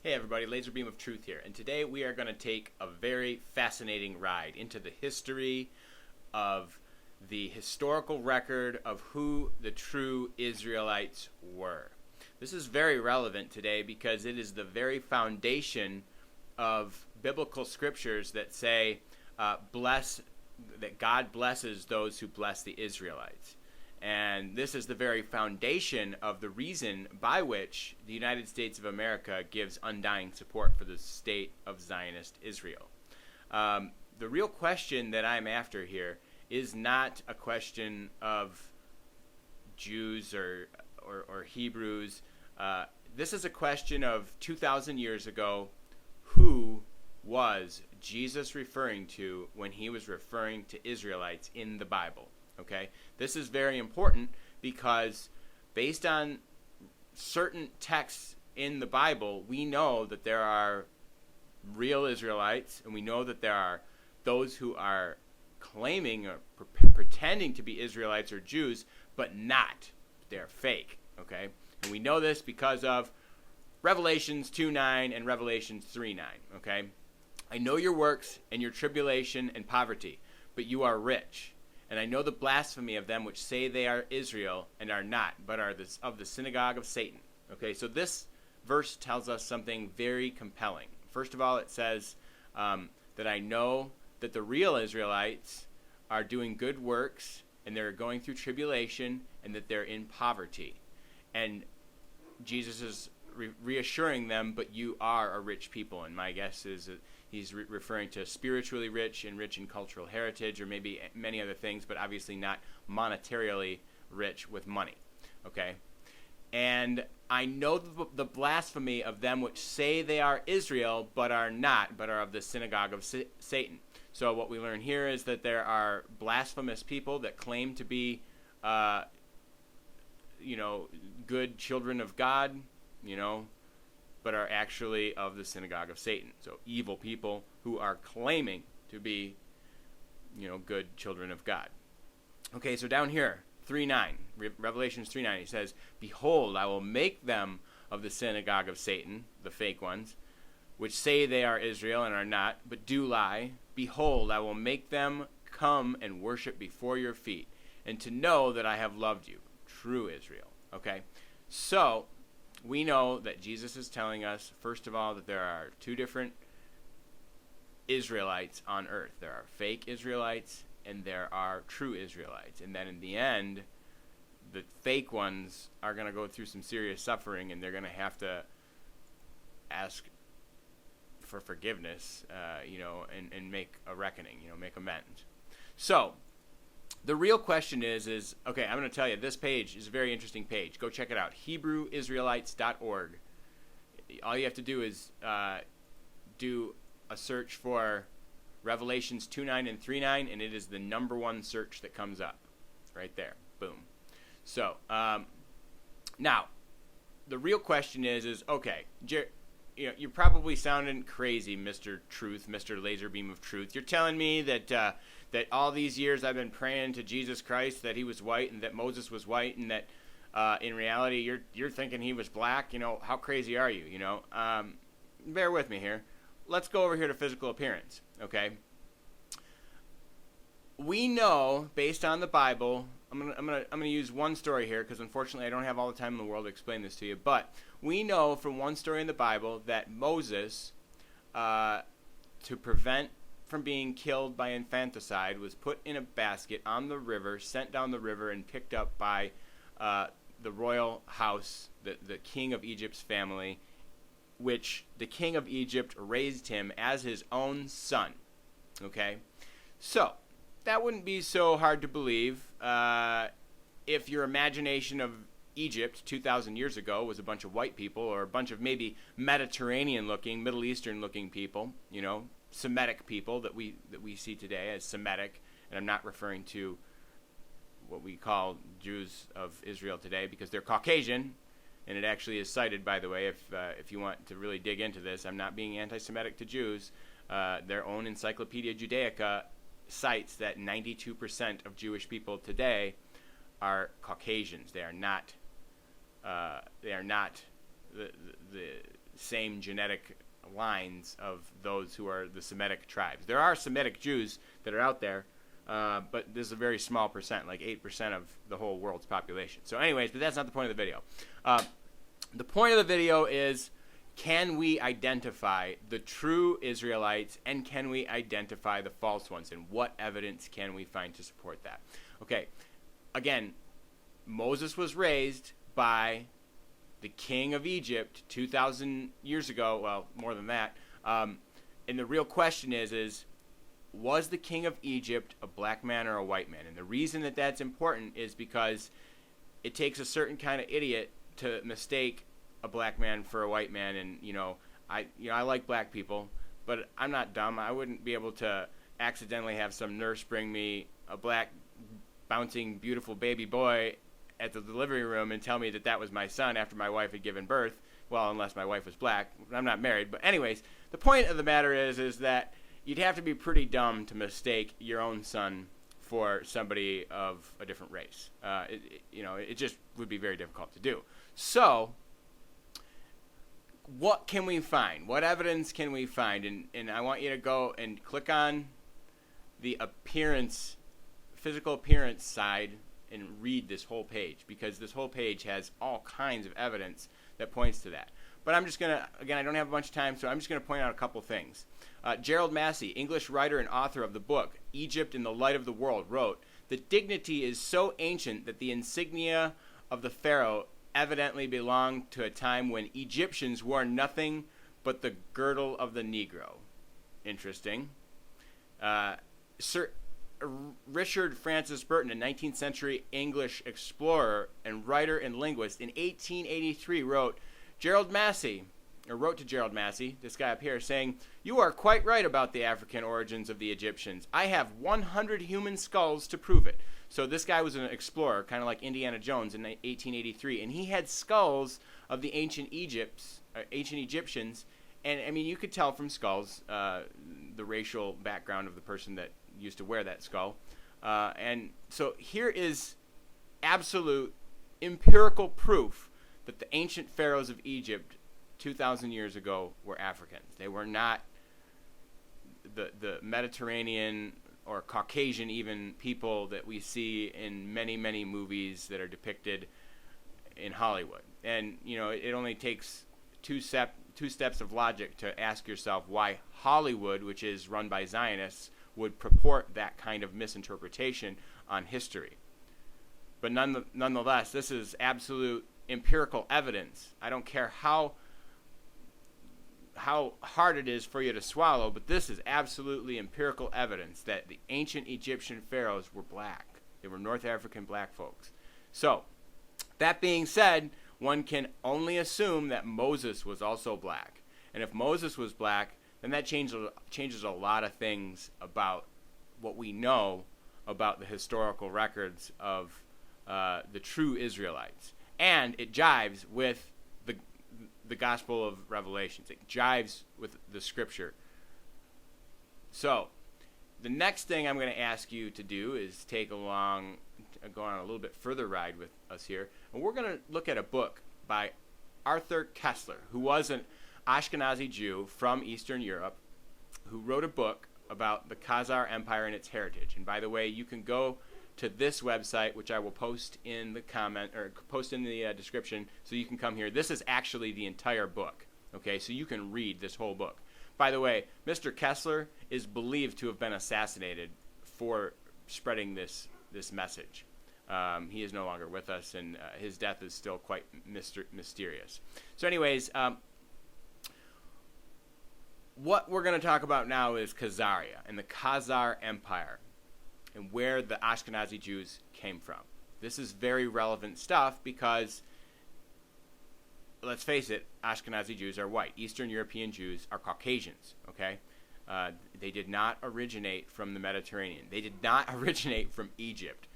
Hey everybody, Laser Beam of Truth here, and today we are going to take a very fascinating ride into the history of the historical record of who the true Israelites were. This is very relevant today because it is the very foundation of biblical scriptures that say that God blesses those who bless the Israelites. And this is the very foundation of the reason by which the United States of America gives undying support for the state of Zionist Israel. The real question that I'm after here is not a question of Jews or Hebrews. This is a question of 2,000 years ago, who was Jesus referring to when he was referring to Israelites in the Bible? Okay, this is very important because based on certain texts in the Bible, we know that there are real Israelites, and we know that there are those who are claiming or pretending to be Israelites or Jews, but not. They're fake, okay? And we know this because of Revelations 2:9 and Revelations 3:9, okay? I know your works and your tribulation and poverty, but you are rich. And I know the blasphemy of them which say they are Israel and are not, but are of the synagogue of Satan. Okay, so this verse tells us something very compelling. First of all, it says that I know that the real Israelites are doing good works, and they're going through tribulation, and that they're in poverty. And Jesus is reassuring them, but you are a rich people. And my guess is that he's referring to spiritually rich and rich in cultural heritage, or maybe many other things, but obviously not monetarily rich with money. Okay? And I know the blasphemy of them which say they are Israel, but are not, but are of the synagogue of Satan. So what we learn here is that there are blasphemous people that claim to be, good children of God, but are actually of the synagogue of Satan. So evil people who are claiming to be, good children of God. Okay, so down here, 3:9, Revelations 3:9, he says, "Behold, I will make them of the synagogue of Satan," the fake ones, "which say they are Israel and are not, but do lie. Behold, I will make them come and worship before your feet, and to know that I have loved you," true Israel. Okay, so we know that Jesus is telling us, first of all, that there are two different Israelites on earth. There are fake Israelites and there are true Israelites. And then in the end, the fake ones are going to go through some serious suffering, and they're going to have to ask for forgiveness, and make a reckoning, make amends. So the real question is, okay, I'm going to tell you, this page is a very interesting page. Go check it out, HebrewIsraelites.org. All you have to do is do a search for Revelations 2:9 and 3:9, and it is the number one search that comes up right there. Boom. So now the real question is okay, you're probably sounding crazy, Mr. Truth, Mr. Laser Beam of Truth. You're telling me that that all these years I've been praying to Jesus Christ that he was white and that Moses was white, and that in reality you're thinking he was black. How crazy are you? Bear with me here. Let's go over here to physical appearance. Okay. We know, based on the Bible, I'm gonna use one story here because unfortunately I don't have all the time in the world to explain this to you. But we know from one story in the Bible that Moses, to prevent from being killed by infanticide, was put in a basket on the river, sent down the river, and picked up by the royal house, the king of Egypt's family, which the king of Egypt raised him as his own son. Okay? So that wouldn't be so hard to believe if your imagination of Egypt 2,000 years ago was a bunch of white people, or a bunch of maybe Mediterranean-looking, Middle Eastern-looking people, Semitic people that we see today as Semitic. And I'm not referring to what we call Jews of Israel today because they're Caucasian, and it actually is cited, by the way, if you want to really dig into this. I'm not being anti-Semitic to Jews. Their own Encyclopedia Judaica cites that 92% of Jewish people today are Caucasians. They are not the same genetic lines of those who are the Semitic tribes. There are Semitic Jews that are out there, but this is a very small percent, like 8% of the whole world's population. So anyways, but that's not the point of the video. The point of the video is, can we identify the true Israelites, and can we identify the false ones, and what evidence can we find to support that? Okay, again, Moses was raised by the king of Egypt 2,000 years ago, well, more than that, and the real question is, was the king of Egypt a black man or a white man? And the reason that that's important is because it takes a certain kind of idiot to mistake a black man for a white man. And I like black people, but I'm not dumb. I wouldn't be able to accidentally have some nurse bring me a black bouncing beautiful baby boy at the delivery room and tell me that that was my son after my wife had given birth. Well, unless my wife was black. I'm not married. But anyways, the point of the matter is that you'd have to be pretty dumb to mistake your own son for somebody of a different race. It just would be very difficult to do. So what can we find? What evidence can we find? And I want you to go and click on the physical appearance side and read this whole page, because this whole page has all kinds of evidence that points to that. But I'm just going to, again, I don't have a bunch of time, so I'm just going to point out a couple things. Gerald Massey, English writer and author of the book, Egypt in the Light of the World, wrote, "The dignity is so ancient that the insignia of the pharaoh evidently belonged to a time when Egyptians wore nothing but the girdle of the Negro." Interesting. Sir Richard Francis Burton, a 19th century English explorer and writer and linguist, in 1883 wrote to Gerald Massey, this guy up here, saying, "You are quite right about the African origins of the Egyptians. I have 100 human skulls to prove it." So this guy was an explorer, kind of like Indiana Jones in 1883, and he had skulls of the ancient Egyptians, and I mean, you could tell from skulls the racial background of the person that used to wear that skull. And so here is absolute empirical proof that the ancient pharaohs of Egypt 2,000 years ago were Africans. They were not the Mediterranean or Caucasian even people that we see in many, many movies that are depicted in Hollywood. And, it only takes two steps of logic to ask yourself why Hollywood, which is run by Zionists, would purport that kind of misinterpretation on history. But nonetheless, this is absolute empirical evidence. I don't care how hard it is for you to swallow, but this is absolutely empirical evidence that the ancient Egyptian pharaohs were black. They were North African black folks. So, that being said, one can only assume that Moses was also black. And if Moses was black, then that changes a lot of things about what we know about the historical records of the true Israelites. And it jives with the Gospel of Revelations. It jives with the Scripture. So, the next thing I'm going to ask you to do is go on a little bit further ride with us here. And we're going to look at a book by Arthur Koestler, who was an Ashkenazi Jew from Eastern Europe, who wrote a book about the Khazar Empire and its heritage. And by the way, you can go to this website, which I will post in the description, so you can come here. This is actually the entire book, okay? So you can read this whole book. By the way, Mr. Koestler is believed to have been assassinated for spreading this message. He is no longer with us, and his death is still quite mysterious. So anyways, what we're going to talk about now is Khazaria and the Khazar Empire and where the Ashkenazi Jews came from. This is very relevant stuff because, let's face it, Ashkenazi Jews are white. Eastern European Jews are Caucasians, okay? They did not originate from the Mediterranean. They did not originate from Egypt.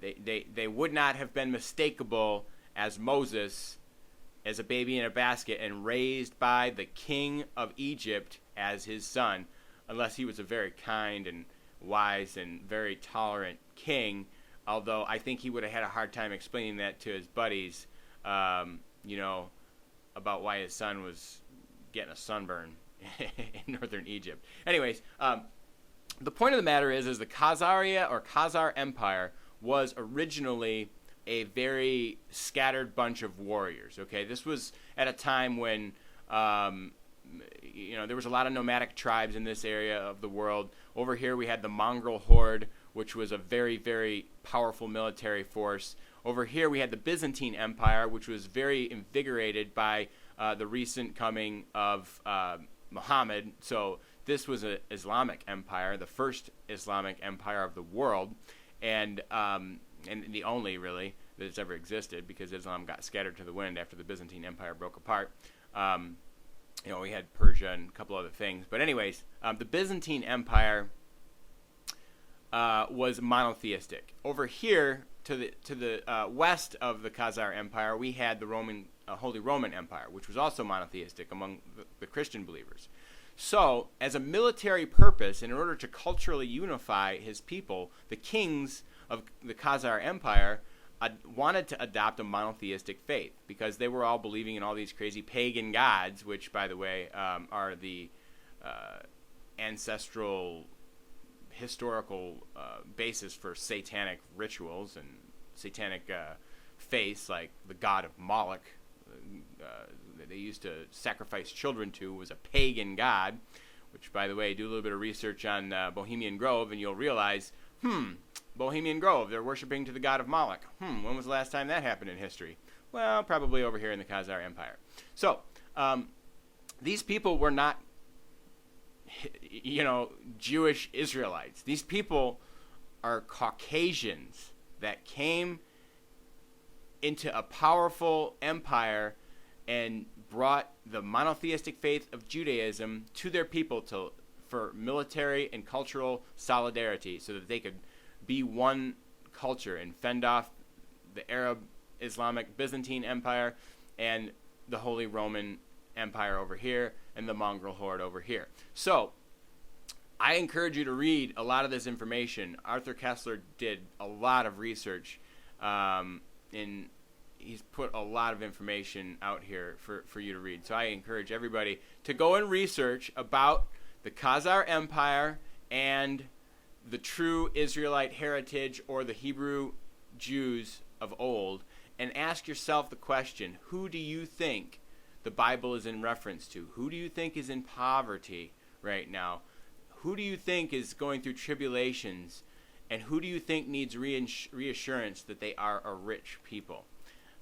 They would not have been mistakable as Moses as a baby in a basket and raised by the king of Egypt as his son, unless he was a very kind and wise and very tolerant king, although I think he would have had a hard time explaining that to his buddies, about why his son was getting a sunburn in northern Egypt. Anyways, the point of the matter is the Khazaria or Khazar Empire was originally a very scattered bunch of warriors. Okay, this was at a time when there was a lot of nomadic tribes in this area of the world. Over here we had the Mongol horde, which was a very, very powerful military force. Over here we had the Byzantine Empire, which was very invigorated by the recent coming of Muhammad. So this was an Islamic empire, the first Islamic empire of the world, and the only, really, that has ever existed, because Islam got scattered to the wind after the Byzantine Empire broke apart. We had Persia and a couple other things. But anyways, the Byzantine Empire was monotheistic. Over here, to the west of the Khazar Empire, we had the Holy Roman Empire, which was also monotheistic among the Christian believers. So, as a military purpose, in order to culturally unify his people, the kings of the Khazar Empire wanted to adopt a monotheistic faith, because they were all believing in all these crazy pagan gods, which, by the way, are the ancestral historical basis for satanic rituals and satanic faiths, like the god of Moloch that they used to sacrifice children to was a pagan god, which, by the way, do a little bit of research on Bohemian Grove and you'll realize, Bohemian Grove, they're worshiping to the god of Moloch. When was the last time that happened in history? Well, probably over here in the Khazar Empire. So, these people were not, Jewish Israelites. These people are Caucasians that came into a powerful empire and brought the monotheistic faith of Judaism to their people for military and cultural solidarity, so that they could be one culture and fend off the Arab, Islamic, Byzantine Empire and the Holy Roman Empire over here and the Mongol horde over here. So, I encourage you to read a lot of this information. Arthur Koestler did a lot of research, and he's put a lot of information out here for you to read. So I encourage everybody to go and research about the Khazar Empire and the true Israelite heritage, or the Hebrew Jews of old, and ask yourself the question, who do you think the Bible is in reference to? Who do you think is in poverty right now? Who do you think is going through tribulations? And who do you think needs reassurance that they are a rich people?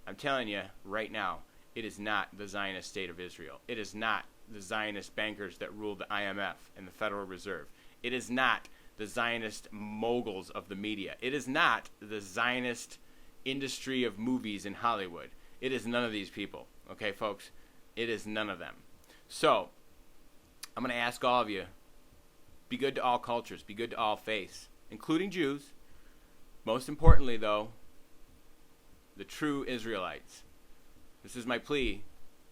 I'm telling you right now, it is not the Zionist state of Israel. It is not the Zionist bankers that rule the IMF and the Federal Reserve. It is not the Zionist moguls of the media. It is not the Zionist industry of movies in Hollywood. It is none of these people. Okay, folks? It is none of them. So, I'm going to ask all of you, be good to all cultures, be good to all faiths, including Jews. Most importantly, though, the true Israelites. This is my plea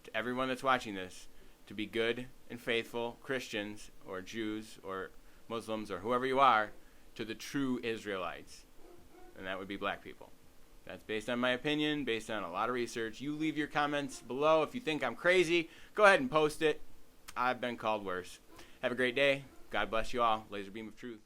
to everyone that's watching this, to be good and faithful Christians or Jews or Muslims or whoever you are, to the true Israelites. And that would be black people. That's based on my opinion, based on a lot of research. You leave your comments below. If you think I'm crazy, go ahead and post it. I've been called worse. Have a great day. God bless you all. Laser beam of truth.